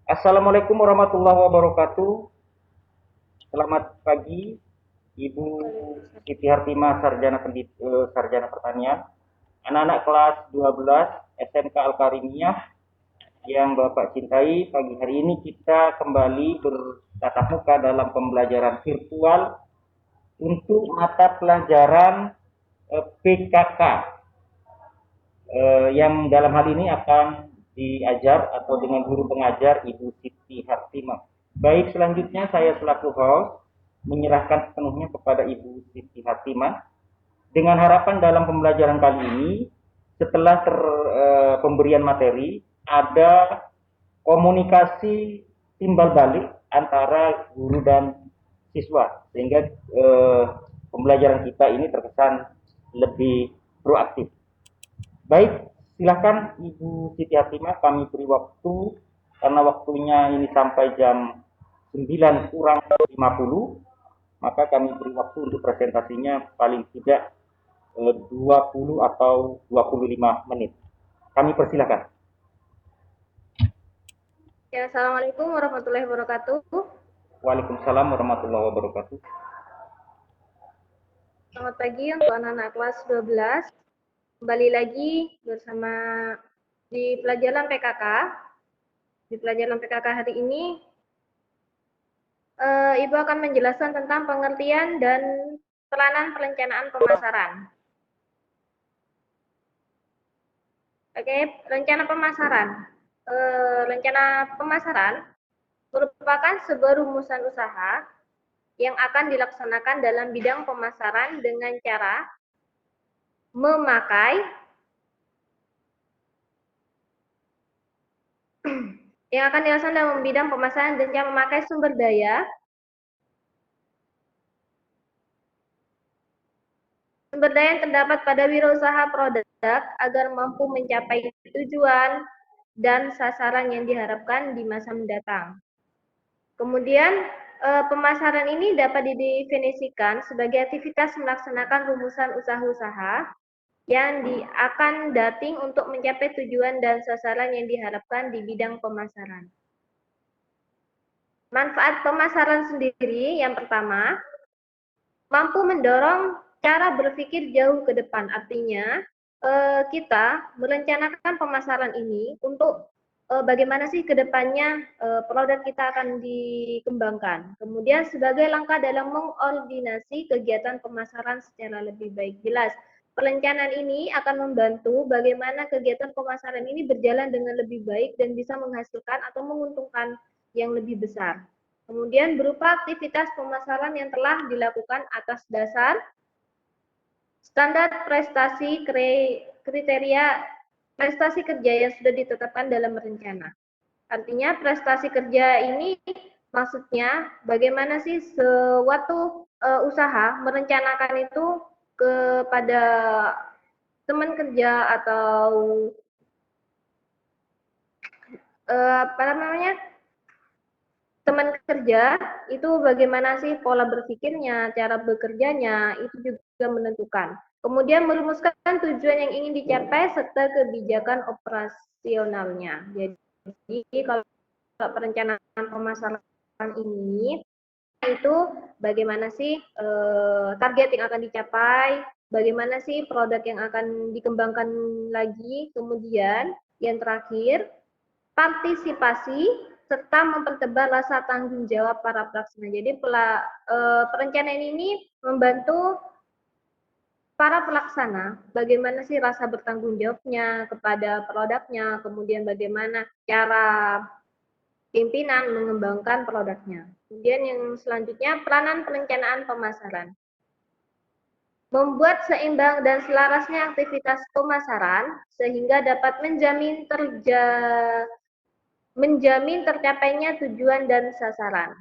Assalamualaikum warahmatullahi wabarakatuh. Selamat pagi, Ibu Waalaikumsalam. Siti Hartimah, Sarjana Pertanian. Anak-anak kelas 12 SMK Al-Karimiyah yang Bapak cintai, pagi hari ini kita kembali bertatap muka dalam pembelajaran virtual untuk mata pelajaran PKK yang dalam hal ini akan diajar atau dengan guru pengajar Ibu Siti Hartimah. Baik, selanjutnya saya selaku host menyerahkan sepenuhnya kepada Ibu Siti Hartimah dengan harapan dalam pembelajaran kali ini setelah pemberian materi ada komunikasi timbal balik antara guru dan siswa sehingga pembelajaran kita ini terkesan lebih proaktif. Baik, silakan Ibu Siti Hatimah, kami beri waktu karena waktunya ini sampai jam 9 kurang 50, maka kami beri waktu untuk presentasinya paling tidak 20 atau 25 menit. Kami persilakan. Ya, Assalamualaikum warahmatullahi wabarakatuh. Waalaikumsalam warahmatullahi wabarakatuh. Selamat pagi untuk anak-anak kelas 12. Kembali lagi bersama di pelajaran PKK. Di pelajaran PKK hari ini, Ibu akan menjelaskan tentang pengertian dan peranan perencanaan pemasaran. Oke, rencana pemasaran. Rencana pemasaran merupakan sebuah rumusan usaha yang akan dilaksanakan dalam bidang pemasaran dengan cara memakai yang akan dilaksanakan dalam bidang pemasaran dan cara memakai sumber daya yang terdapat pada wirausaha produk agar mampu mencapai tujuan dan sasaran yang diharapkan di masa mendatang. Kemudian pemasaran ini dapat didefinisikan sebagai aktivitas melaksanakan rumusan usaha-usaha yang akan dating untuk mencapai tujuan dan sasaran yang diharapkan di bidang pemasaran. Manfaat pemasaran sendiri yang pertama, mampu mendorong cara berpikir jauh ke depan. Artinya, kita merencanakan pemasaran ini untuk bagaimana sih ke depannya produk kita akan dikembangkan. Kemudian sebagai langkah dalam mengordinasi kegiatan pemasaran secara lebih baik. Jelas, perencanaan ini akan membantu bagaimana kegiatan pemasaran ini berjalan dengan lebih baik dan bisa menghasilkan atau menguntungkan yang lebih besar. Kemudian berupa aktivitas pemasaran yang telah dilakukan atas dasar standar prestasi kriteria prestasi kerja yang sudah ditetapkan dalam rencana. Artinya prestasi kerja ini maksudnya bagaimana sih suatu usaha merencanakan itu kepada teman kerja atau apa namanya teman kerja itu bagaimana sih pola berpikirnya, cara bekerjanya, itu juga menentukan. Kemudian merumuskan tujuan yang ingin dicapai serta kebijakan operasionalnya. Jadi kalau perencanaan pemasaran ini itu bagaimana sih target yang akan dicapai, bagaimana sih produk yang akan dikembangkan lagi, kemudian yang terakhir partisipasi serta mempertebal rasa tanggung jawab para pelaksana. Jadi perencanaan ini membantu para pelaksana bagaimana sih rasa bertanggung jawabnya kepada produknya, kemudian bagaimana cara pimpinan mengembangkan produknya. Kemudian yang selanjutnya peranan perencanaan pemasaran. Membuat seimbang dan selarasnya aktivitas pemasaran sehingga dapat menjamin tercapainya tujuan dan sasaran.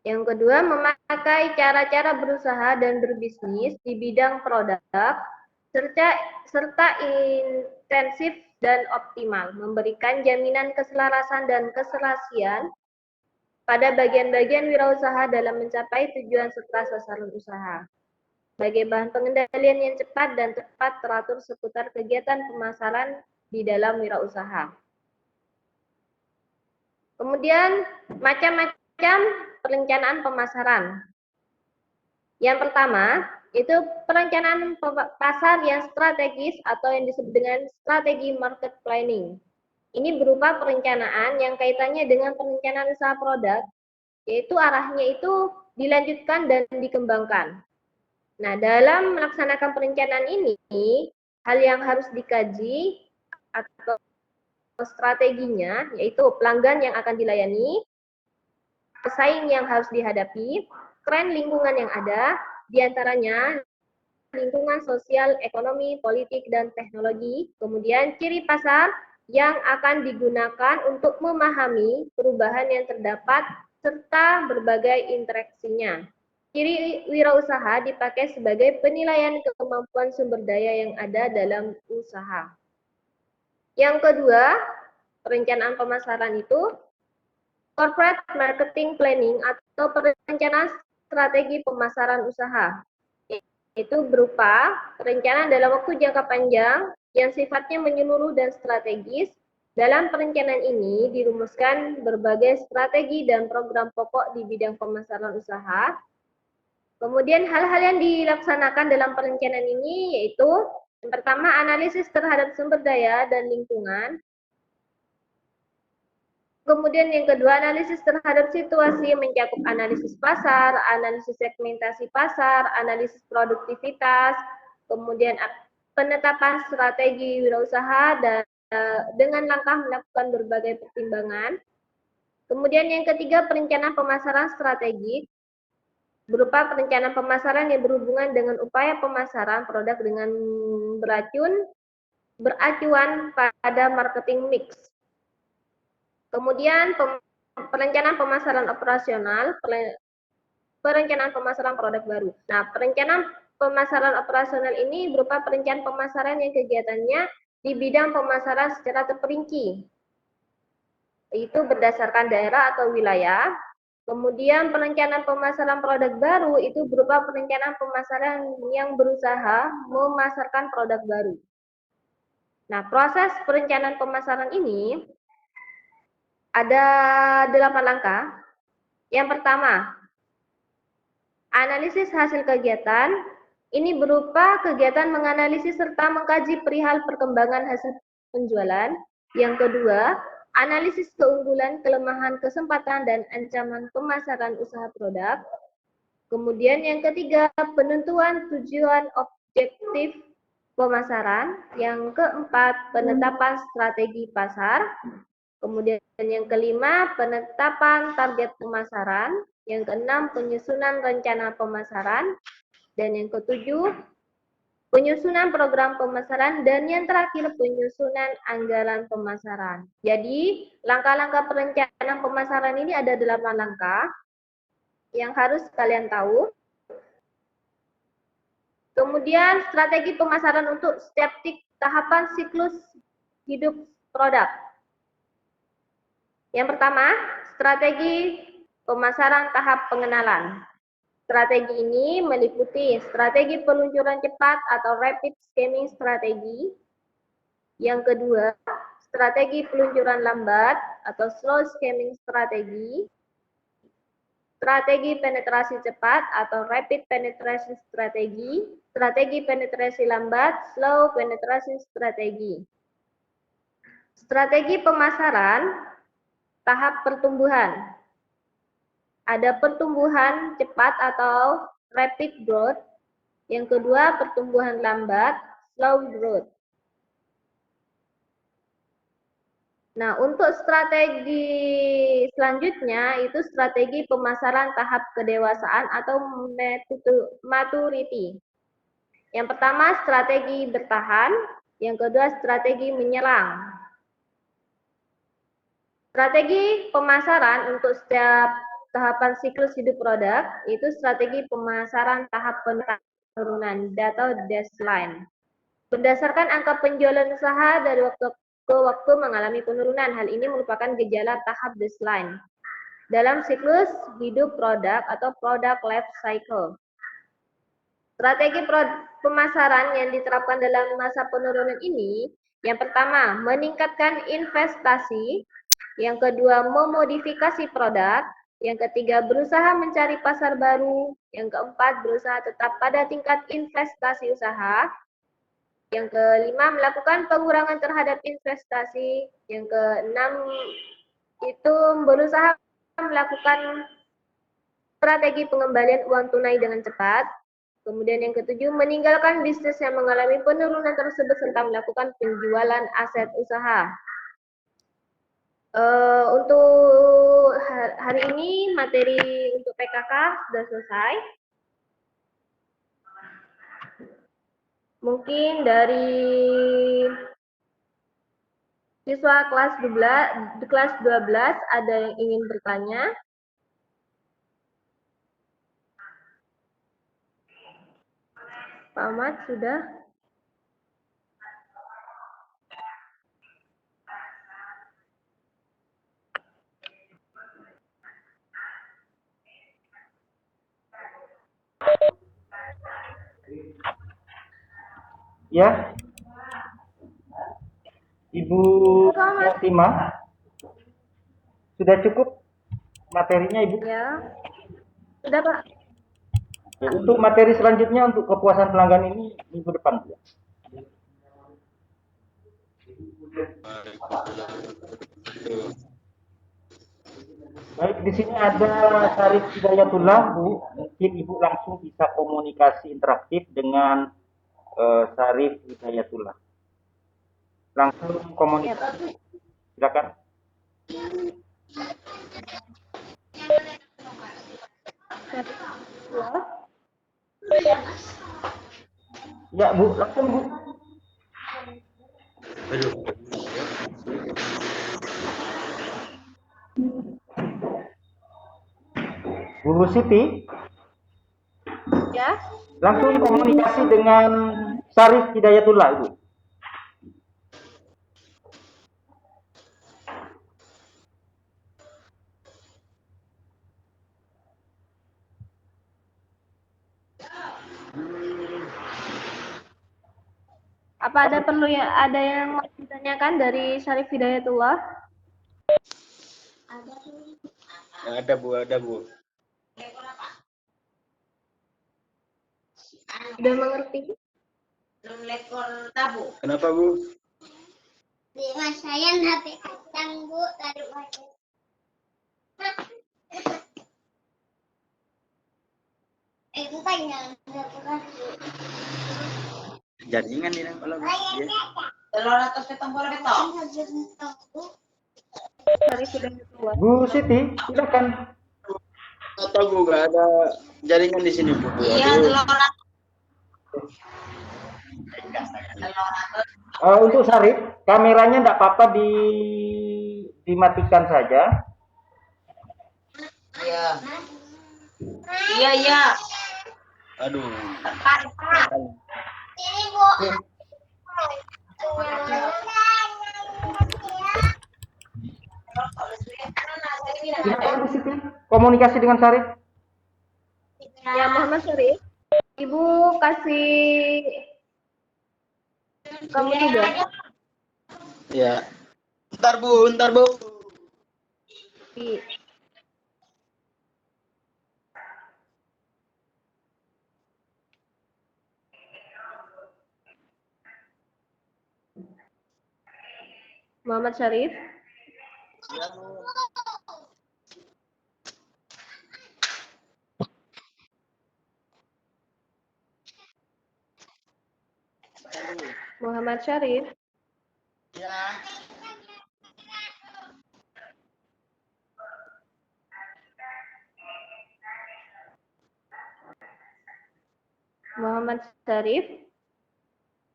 Yang kedua, memakai cara-cara berusaha dan berbisnis di bidang produk serta intensif dan optimal, memberikan jaminan keselarasan dan keserasian pada bagian-bagian wirausaha dalam mencapai tujuan serta sasaran usaha. Sebagai bahan pengendalian yang cepat dan tepat teratur seputar kegiatan pemasaran di dalam wirausaha. Kemudian macam-macam perencanaan pemasaran. Yang pertama, itu perencanaan pasar yang strategis atau yang disebut dengan strategi market planning. Ini berupa perencanaan yang kaitannya dengan perencanaan usaha produk, yaitu arahnya itu dilanjutkan dan dikembangkan. Nah, dalam melaksanakan perencanaan ini, hal yang harus dikaji atau strateginya, yaitu pelanggan yang akan dilayani, pesaing yang harus dihadapi, tren lingkungan yang ada, diantaranya lingkungan sosial, ekonomi, politik, dan teknologi, kemudian ciri pasar yang akan digunakan untuk memahami perubahan yang terdapat serta berbagai interaksinya. Ciri wirausaha dipakai sebagai penilaian kemampuan sumber daya yang ada dalam usaha. Yang kedua, perencanaan pemasaran itu corporate marketing planning atau perencanaan strategi pemasaran usaha. Itu berupa perencanaan dalam waktu jangka panjang yang sifatnya menyeluruh dan strategis. Dalam perencanaan ini dirumuskan berbagai strategi dan program pokok di bidang pemasaran usaha. Kemudian hal-hal yang dilaksanakan dalam perencanaan ini yaitu yang pertama analisis terhadap sumber daya dan lingkungan. Kemudian yang kedua, analisis terhadap situasi mencakup analisis pasar, analisis segmentasi pasar, analisis produktivitas, kemudian penetapan strategi wirausaha dan dengan langkah melakukan berbagai pertimbangan. Kemudian yang ketiga, perencanaan pemasaran strategik berupa perencanaan pemasaran yang berhubungan dengan upaya pemasaran produk dengan beracuan pada marketing mix. Kemudian perencanaan pemasaran operasional, perencanaan pemasaran produk baru. Nah, perencanaan pemasaran operasional ini berupa perencanaan pemasaran yang kegiatannya di bidang pemasaran secara terperinci. Itu berdasarkan daerah atau wilayah. Kemudian perencanaan pemasaran produk baru itu berupa perencanaan pemasaran yang berusaha memasarkan produk baru. Nah, proses perencanaan pemasaran ini ada 8 langkah. Yang pertama, analisis hasil kegiatan. Ini berupa kegiatan menganalisis serta mengkaji perihal perkembangan hasil penjualan. Yang kedua, analisis keunggulan, kelemahan, kesempatan, dan ancaman pemasaran usaha produk. Kemudian yang ketiga, penentuan tujuan objektif pemasaran. Yang keempat, penetapan strategi pasar. Kemudian yang kelima, penetapan target pemasaran. Yang keenam, penyusunan rencana pemasaran. Dan yang ketujuh, penyusunan program pemasaran. Dan yang terakhir, penyusunan anggaran pemasaran. Jadi, langkah-langkah perencanaan pemasaran ini ada 8 langkah yang harus kalian tahu. Kemudian, strategi pemasaran untuk setiap tahapan siklus hidup produk. Yang pertama, strategi pemasaran tahap pengenalan. Strategi ini meliputi strategi peluncuran cepat atau rapid scaling strategi. Yang kedua, strategi peluncuran lambat atau slow scaling strategi. Strategi penetrasi cepat atau rapid penetration strategi. Strategi penetrasi lambat, slow penetration strategi. Strategi pemasaran tahap pertumbuhan. Ada pertumbuhan cepat atau rapid growth. Yang kedua, pertumbuhan lambat, slow growth. Nah, untuk strategi selanjutnya itu strategi pemasaran tahap kedewasaan atau maturity. Yang pertama, strategi bertahan. Yang kedua, strategi menyerang. Strategi pemasaran untuk setiap tahapan siklus hidup produk itu strategi pemasaran tahap penurunan atau decline. Berdasarkan angka penjualan usaha dari waktu ke waktu mengalami penurunan, hal ini merupakan gejala tahap decline dalam siklus hidup produk atau product life cycle. Strategi pemasaran yang diterapkan dalam masa penurunan ini, yang pertama, meningkatkan investasi. Yang kedua, memodifikasi produk. Yang ketiga, berusaha mencari pasar baru. Yang keempat, berusaha tetap pada tingkat investasi usaha. Yang kelima, melakukan pengurangan terhadap investasi. Yang keenam, itu berusaha melakukan strategi pengembalian uang tunai dengan cepat. Kemudian yang ketujuh, meninggalkan bisnis yang mengalami penurunan tersebut serta melakukan penjualan aset usaha. Untuk hari ini materi untuk PKK sudah selesai. Mungkin dari siswa kelas 12 ada yang ingin bertanya? Pak Ahmad sudah? Ya, Ibu Fatimah, sudah cukup materinya, Ibu? Ya, sudah Pak. Ya, untuk materi selanjutnya untuk kepuasan pelanggan ini minggu depan, ya. Baik, di sini ada Syarif Hidayatullah, Bu. Mungkin Ibu langsung bisa komunikasi interaktif dengan Syarif Hidayatullah. Langsung komunikasi. Silakan. Ya, Bu, langsung, Bu. Bu Siti, Ya. langsung komunikasi dengan Syarif Hidayatullah, Ibu. Apa ada yang mau ditanyakan dari Syarif Hidayatullah? Ada Bu, ada Bu. Sudah mengerti? Kenapa Bu? Mas saya HP kacang Bu tadi pakai. Bukan yang bekas. Jaringan ini kalau Bu. Telur atau setong bola betok. Syarif Hidayatullah. Bu Siti, silakan. Atau Bu, nggak ada jaringan di sini Bu. Iya, telur Untuk Syarif, kameranya tidak apa-apa dimatikan saja. Iya. Iya, iya. Aduh. Ini Bu. Silakan Bu Siti, komunikasi dengan Syarif. Ya, Muhammad Syarif. Ibu kasih kamu juga. Ya. Ntar Bu, ntar Bu. Di Muhammad Syarif. Ya Bu. Muhammad Syarif. Ya. Muhammad Syarif.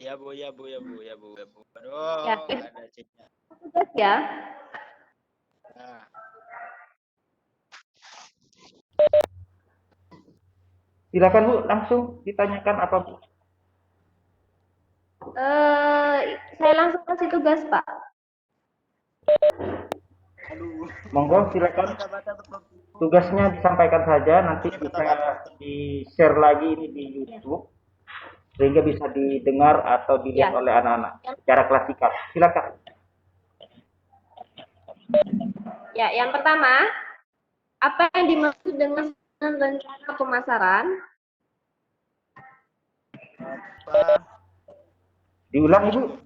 Ya Bu, ya Bu, ya Bu, ya Bu, ya Bu. Aduh, Ya, nggak ada sinyal. tugas ya. Nah. Silakan Bu, langsung ditanyakan apa Bu? Saya langsung kasih tugas, Pak. Aduh. Monggo, silakan. Baca-baca betul. Tugasnya disampaikan saja, nanti bisa di-share lagi ini di YouTube, sehingga bisa didengar atau dilihat Ya. oleh anak-anak secara klasikal. Silakan. Ya, yang pertama, apa yang dimaksud dengan rencana pemasaran? Apa? Diulang Ibu.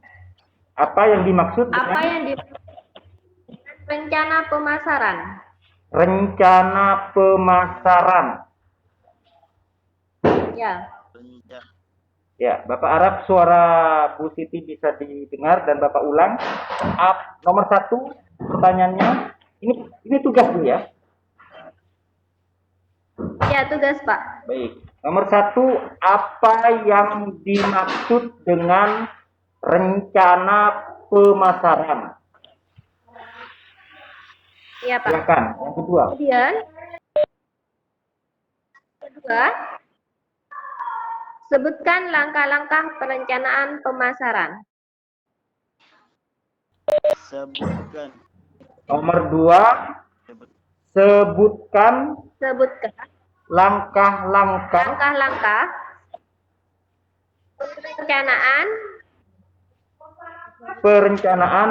Apa yang dimaksud Apa dengan yang dimaksud dengan rencana pemasaran? rencana pemasaran? Ya, Rencana. Ya, Bapak harap suara Bu Siti bisa didengar dan Bapak ulang. Nomor 1 pertanyaannya, ini tugas Bu ya. ya tugas Pak. Baik. Nomor 1, apa yang dimaksud dengan rencana pemasaran? Ya Pak. Silakan. Yang kedua. Kemudian, kedua, sebutkan langkah-langkah perencanaan pemasaran. Sebutkan. Nomor 2, sebutkan Sebutkan langkah-langkah langkah-langkah perencanaan perencanaan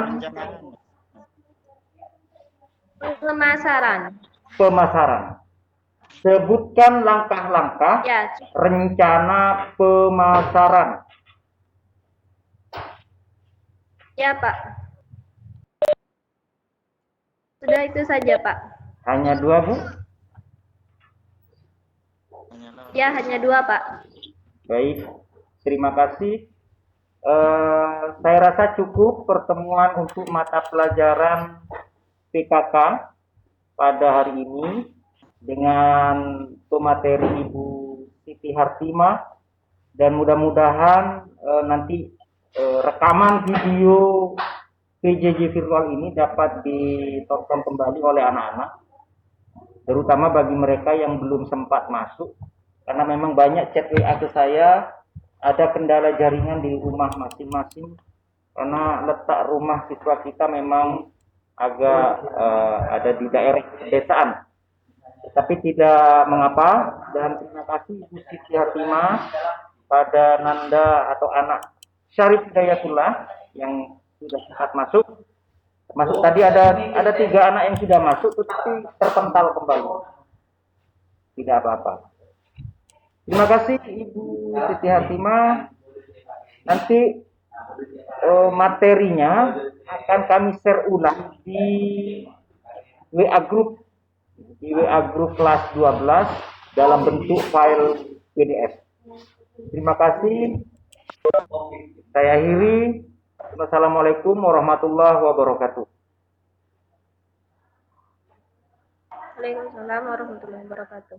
Rencana. pemasaran. Sebutkan langkah-langkah Ya, rencana pemasaran. ya Pak. Sudah itu saja Pak. Hanya 2 Bu. Hanyalah. Ya, hanya 2 Pak. Baik, terima kasih. Saya rasa cukup pertemuan untuk mata pelajaran PKK pada hari ini dengan pemateri Ibu Siti Hartimah, dan mudah-mudahan nanti rekaman video PJJ virtual ini dapat ditonton kembali oleh anak-anak, terutama bagi mereka yang belum sempat masuk, karena memang banyak chat WA ke saya, ada kendala jaringan di rumah masing-masing karena letak rumah siswa kita memang agak ada di daerah pedesaan. Tapi tidak mengapa, dan terima kasih Ibu Siti Hartimah pada Nanda atau anak Syarif Hidayatullah yang sudah sempat masuk. Masuk tadi ada 3 anak yang sudah masuk tetapi terpental kembali. Tidak apa-apa. Terima kasih Ibu Siti Hartimah. Nanti materinya akan kami share ulang di WA group kelas 12 dalam bentuk file PDF. Terima kasih. Saya akhiri. Wassalamualaikum warahmatullahi wabarakatuh. Waalaikumsalam warahmatullahi wabarakatuh.